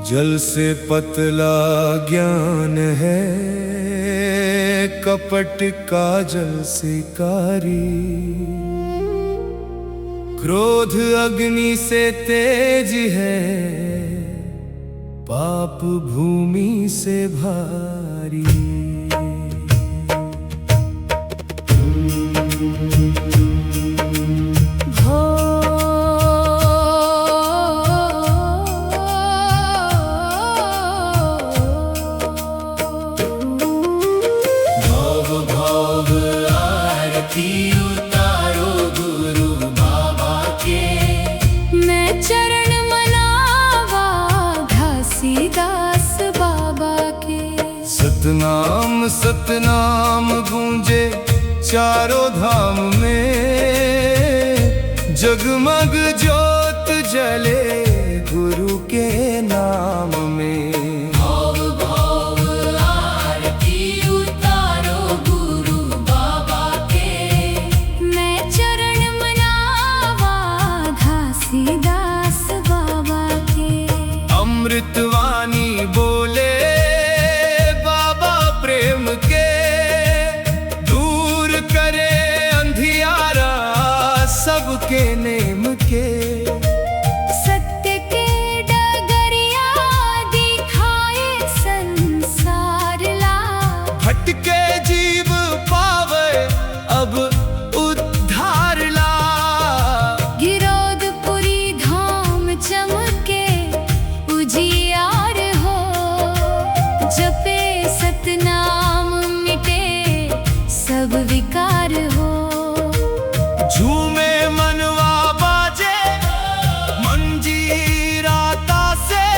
जल से पतला ज्ञान है, कपट का जल से कारी। क्रोध अग्नि से तेज है, पाप भूमि से भारी। उतारो गुरु बाबा के, मैं चरण मनावा घासीदास बाबा के। सतनाम सतनाम गूंजे चारों धाम में, जगमग ज्योत जले गुरु के नाम में। अमृतवाणी बोले बाबा प्रेम के, दूर करे अंधियारा सबके नेम के। सत्य के डगरिया दिखाए संसार ला, भटके जीव पावे अब उद्धार ला। गिरोधपुरी धाम चमके उजियार हो, जपे सतनाम मिटे सब विकार हो। झूमे मनवा बाजे मंजीरा तासे,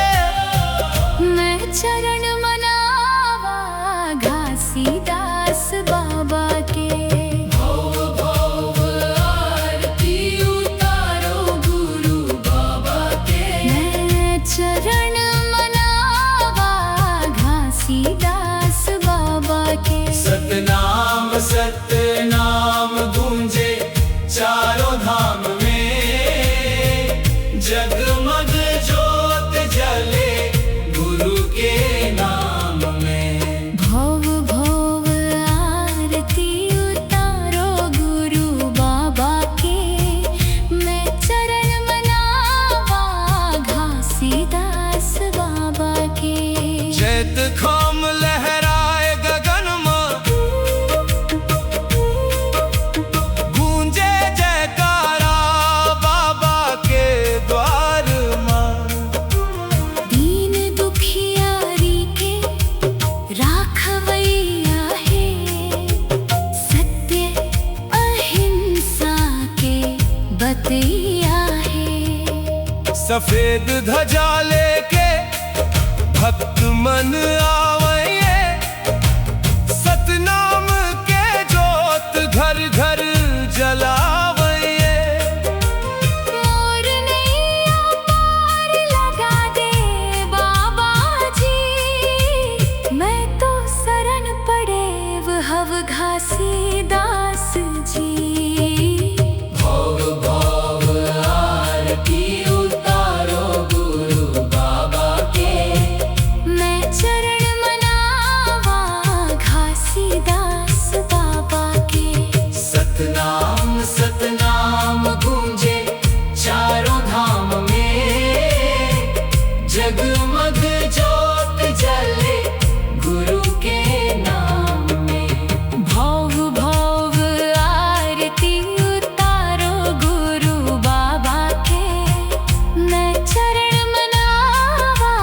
मैं चरण मनावा घासीदास बाबा के। आरती उतारो गुरु बाबा के, मैं चरण मनावा घासीदास बाबा के। सतनाम सतनाम गूंजे चारों धाम में, जगमग ज्योत जले गुरु के नाम में। भव भव आरती उतारो गुरु बाबा के, मैं चरण मनावा घासीदास बाबा के। चैत खाम लहराए गगन में, गूंजे जयकारा बाबा के द्वार में। दीन दुखियारी के राखवैया है, सत्य अहिंसा के बतैया है। सफेद ध्वजा लेके भक्त मन आवे, सतनाम के जोत घर घर जलावे। मोर नैया पार लगा दे बाबा जी, मैं तो शरण पड़े वह घासीदास जी। आरती उतारो गुरु बाबा के, मैं चरण मनावा घासीदास बाबा के। सतनाम सतनाम गूंजे चारों धाम में, जगमग ज्योत जले गुरु के नाम में। भव भव आरती उतारो गुरु बाबा के, मैं चरण मनावा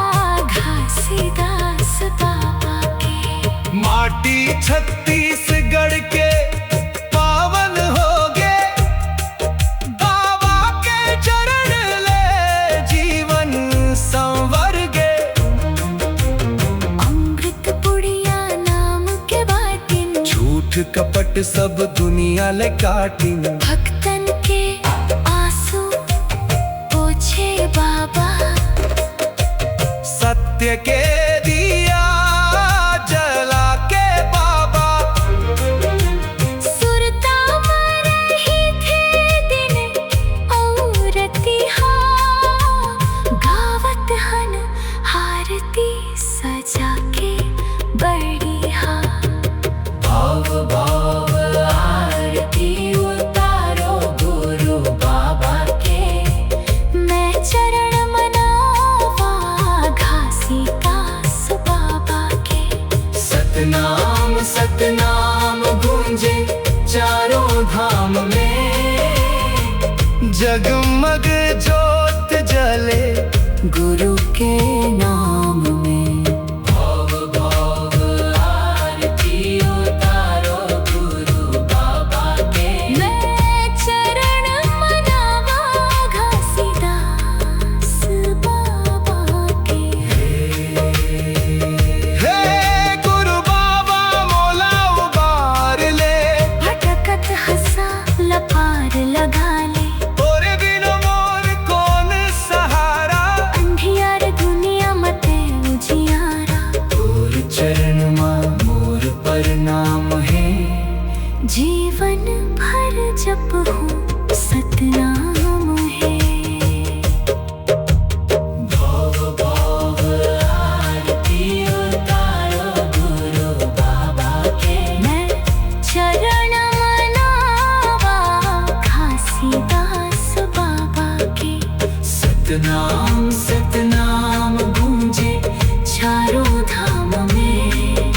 घासीदास बाबा के। माटी छत्तीसगढ़ के पावन होगे, बाबा के चरण ले जीवन संवर गे। अमृत पुड़िया नाम के बाटिन, झूठ कपट सब दुनिया ले काटिन। भक्तन के आंसू पोछे बाबा, सत्य के दिया जला के बाबा। सुरता मर ही थे दिन औरतिहा, गावत हन हाय सतनाम सतनाम गूंजे चारों धाम में,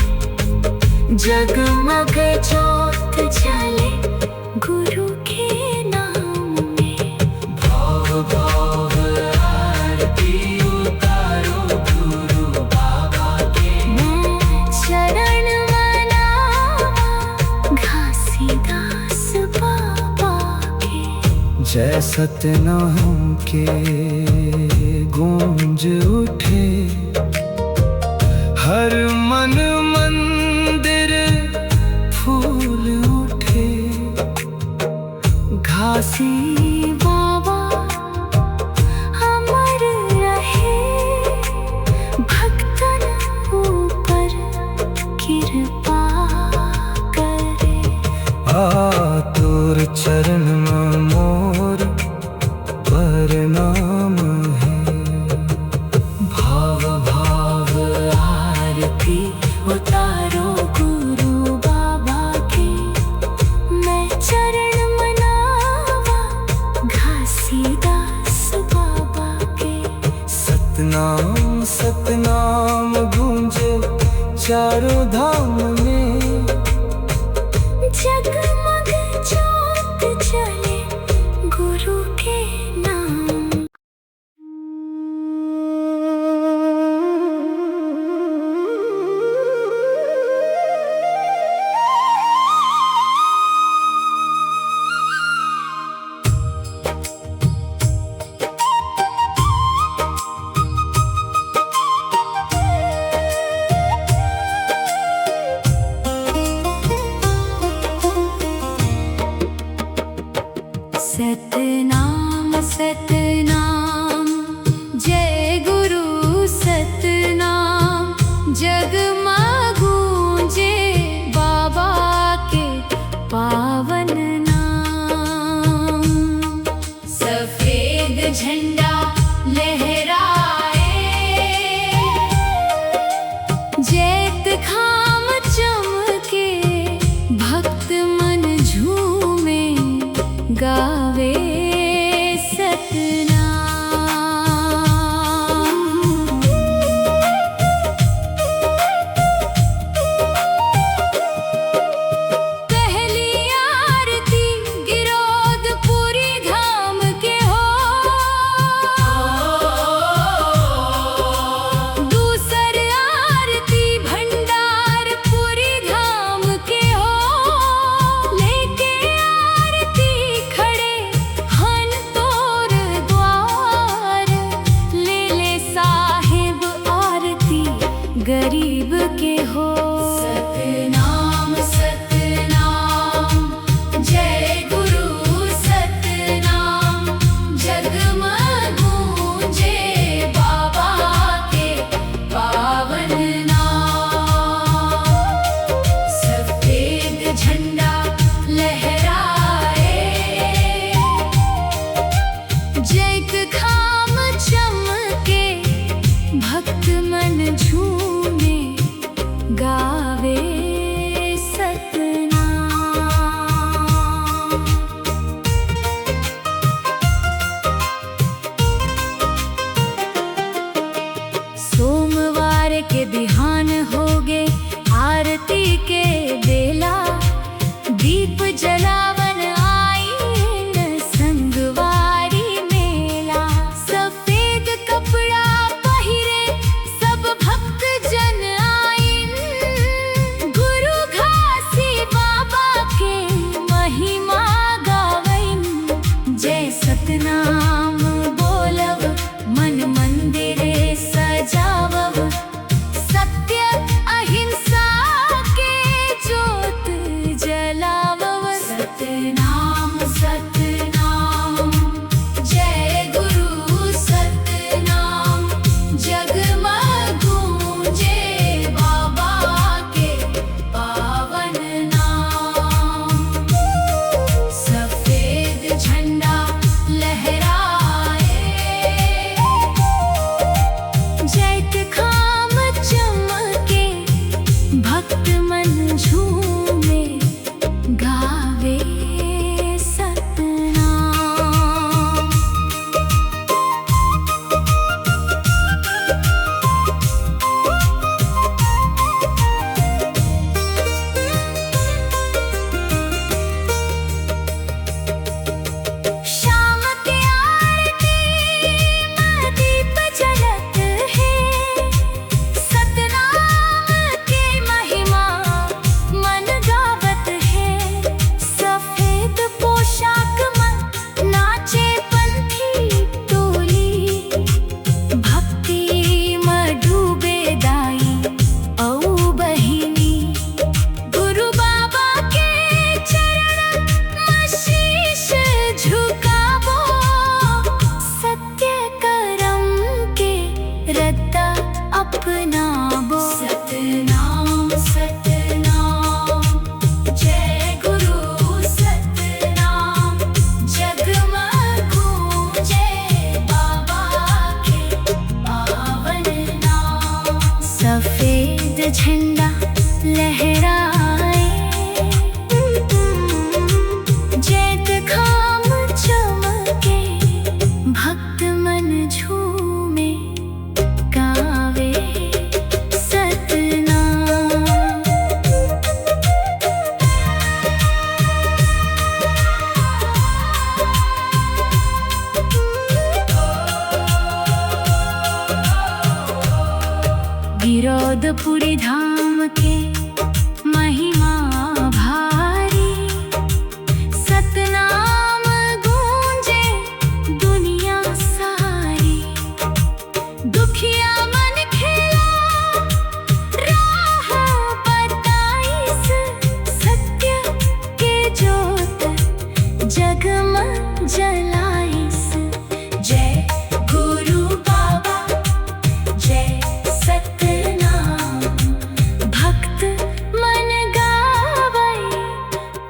जगमग ज्योत जले गुरु के नाम में। भाव भाव आरती उतारो गुरु बाबा के, मैं चरण मनावा घासीदास बाबा के। जय सतनाम के गूंज उठे, हर मन मंदिर फूल उठे। घासी बाबा अमर रहे, भक्तन ऊपर कृपा करे। आतुर चरण में मोर प्रणाम है। भाव भाव आरती उतारो गुरु बाबा के, मैं चरण मनावा घासीदास बाबा के। सतनाम सतनाम गूंजे चारों धाम में, जगमग ज्योत जले गुरु के नाम। सतनाम सतनाम जय गुरु सतनाम, जगमग गूंजे बाबा के पावन नाम। सफेद झंडा लहराए, जैत खाम चमके, भक्त मन झूमे गावे सतनाम। पहली आरती गिरोधपुरी धाम के हो, दूसर आरती भंडारपुरी धाम के हो। लेके आरती खड़े हन तोर द्वार, ले ले साहिब आरती गरीब के हो। सतनाम सतनाम जय गुरु सतनाम, जगमग गूंजे बाबा के पावन नाम। सफेद झंडा लहराए, जैत खाम चमके, भक्त मन झूमे गावे सतनाम। सोमवार के बिहान होगे आरती के बेला, दीप जलावन आईन संगवारी मेला। सफेद कपड़ा पहिरे सब भक्त जन आईन, गुरु घासी बाबा के महिमा गावैन। जय सतनाम बोलब मन मंदिरे सजावब, सत्य अहिंसा के झंडा लहराए, जैत खाम चमके, भक्त मन झूमे, गावे सतनाम। गिरौदपुरी धाम के महिमा भारी, सतनाम गूंजे दुनिया सारी। दुखिया मन खिला, राह बताइस, सत्य के जोत जगमग जलाइस। जय गुरु बाबा, जय सतनाम, भक्त मन गावै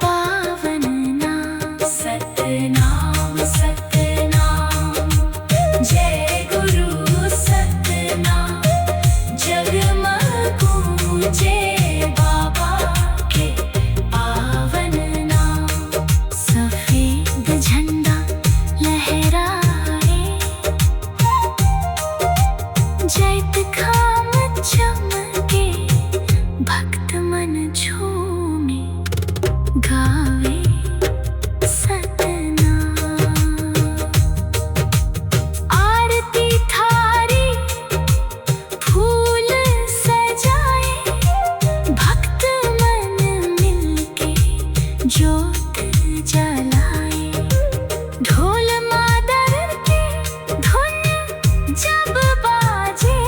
पावन नाम। सतनाम सतनाम, जय गुरु सतनाम, जगमग गूंजे बाबा के पावन नाम। सफेद झंडा लहराए, जैत खाम चमके, भक्त मन झूमे, गावे सतनाम। आरती थारी फूल सजाए, भक्त मन मिलके ज्योत जलाए। ढोल मादर के धुन जब बाजे,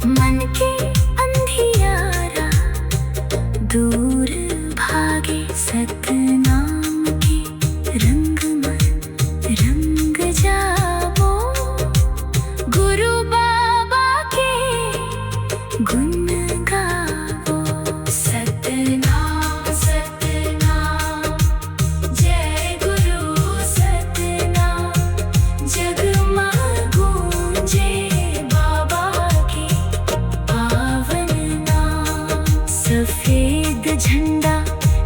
मन के अंधियारा दूर भागे। सतनाम के रंग में रंग जाओ, गुरु बाबा के गुण गाओ। सतनाम सतनाम, जय गुरु सतनाम, जगमग गूंजे बाबा के पावन नाम। सफेद झंडा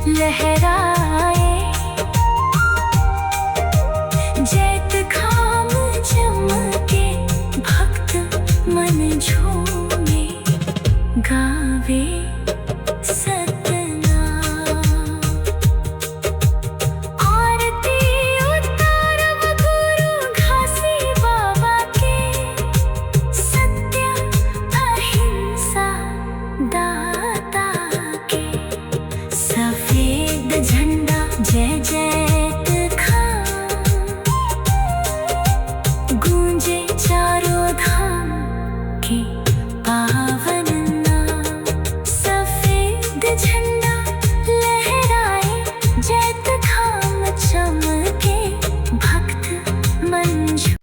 लहराए, जैत खाम चमके, भक्त मन झूमे, गावे सतनाम। आरती उतारब गुरु घासी बाबा के, सत्य अहिंसा दाता के। सफेद झंडा जय जैत खाम, गूंजे चारों धाम के पावन नाम। सफेद झंडा लहराए, जैत खाम चमके, भक्त मन झूमे।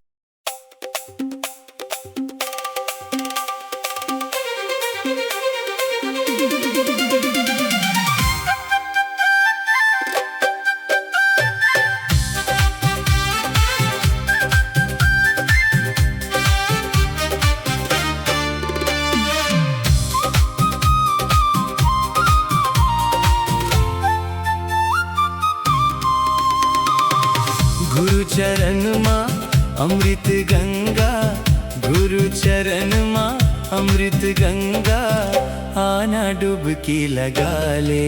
गुरु चरण माँ अमृत गंगा, गुरु चरण माँ अमृत गंगा, आना डुबकी लगा ले।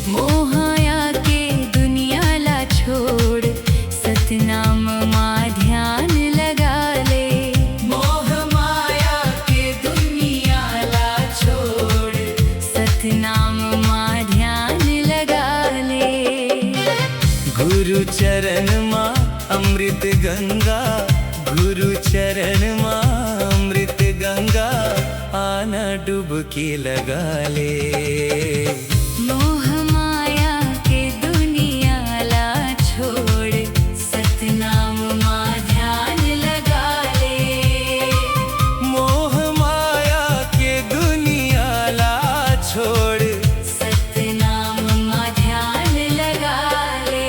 मोहया के दुनिया ला छोड़, सतनाम माँ ध्यान लगा ले। मोह माया के दुनिया ला छोड़, सतनाम माँ ध्यान लगा ले। गुरु चरण माँ अमृत गंगा, गुरु चरण माँ अमृत गंगा, आना डुबकी लगा ले। मोह माया के दुनिया ला छोड़, सतनाम माँ ध्यान लगा ले। मोह माया के दुनिया ला छोड़, सतनाम माँ ध्यान लगा ले।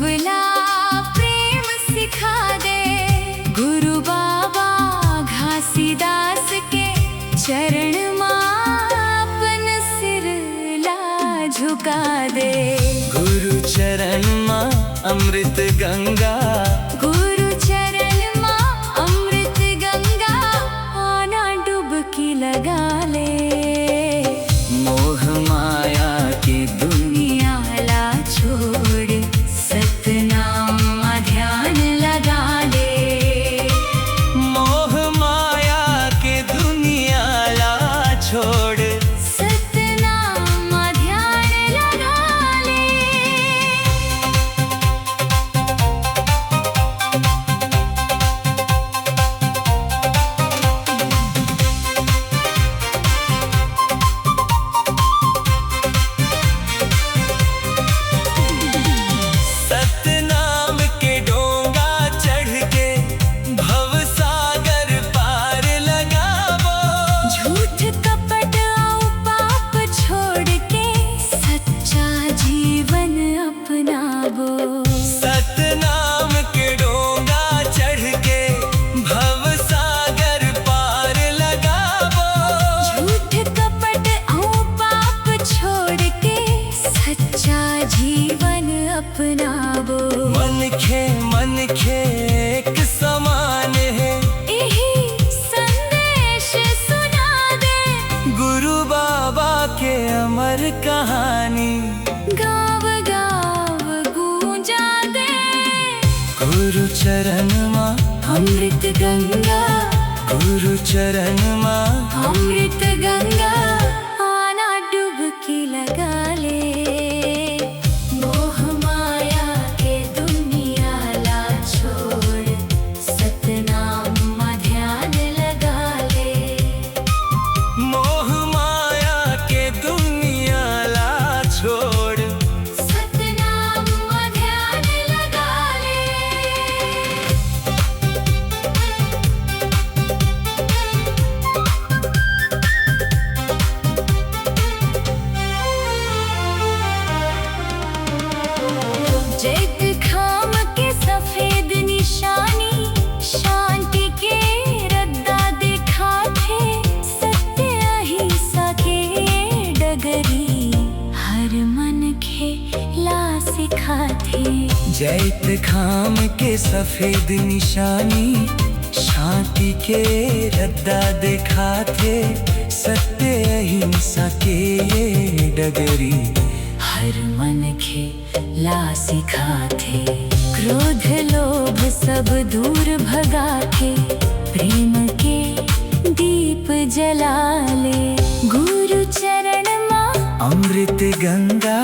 सबला प्रेम सिखा दे। गुरु बाबा घासीदास के चरण मापन सिर ला झुका दे। गुरु चरण माँ अमृत गंगा, गुरु चरण माँ अमृत गंगा, आना डुबकी लगा ले। मोह माया की दुनिया ला छोड़ सतनाम ध्यान लगा ले। मोह माया के दुनिया ला छोड़ सतनाम ध्यान लगा ले। सतनाम के डोंगा चढ़ के भव सागर पार लगावो। झूठ कपट और पाप छोड़ के सच्चा जीवन अपनावो। सतनाम के डोंगा चढ़ के भव सागर पार लगावो। झूठ कपट और पाप छोड़ के सच्चा जीवन अपनावो। मन खे एक समान है, यही संदेश सुना दे। गुरु बाबा के अमर कहानी गाँव गाँव गूंजा दे। गुरु चरण माँ अमृत गंगा, गुरु चरण माँ अमृत गंगा, आना डुबकी लगा ले। मोह माया के दुनिया ला छोड़ सतनाम ध्यान लगा ले। मोह माया के दुनिया ला छोड़ सतनाम ध्यान लगा ले। जग खाम के सफेद निशानी, शांति के रद्दा दिखा थे। सत्य अहिंसा के डगरी, हर मन खेला सिखा थे। जैत खाम के सफेद निशानी, शांति के रद्दा दिखाते। सत्य अहिंसा के ये डगरी, हर मन खेला सिखाते। क्रोध लोभ सब दूर भगा के, प्रेम के दीप जला ले। गुरु चरण माँ अमृत गंगा,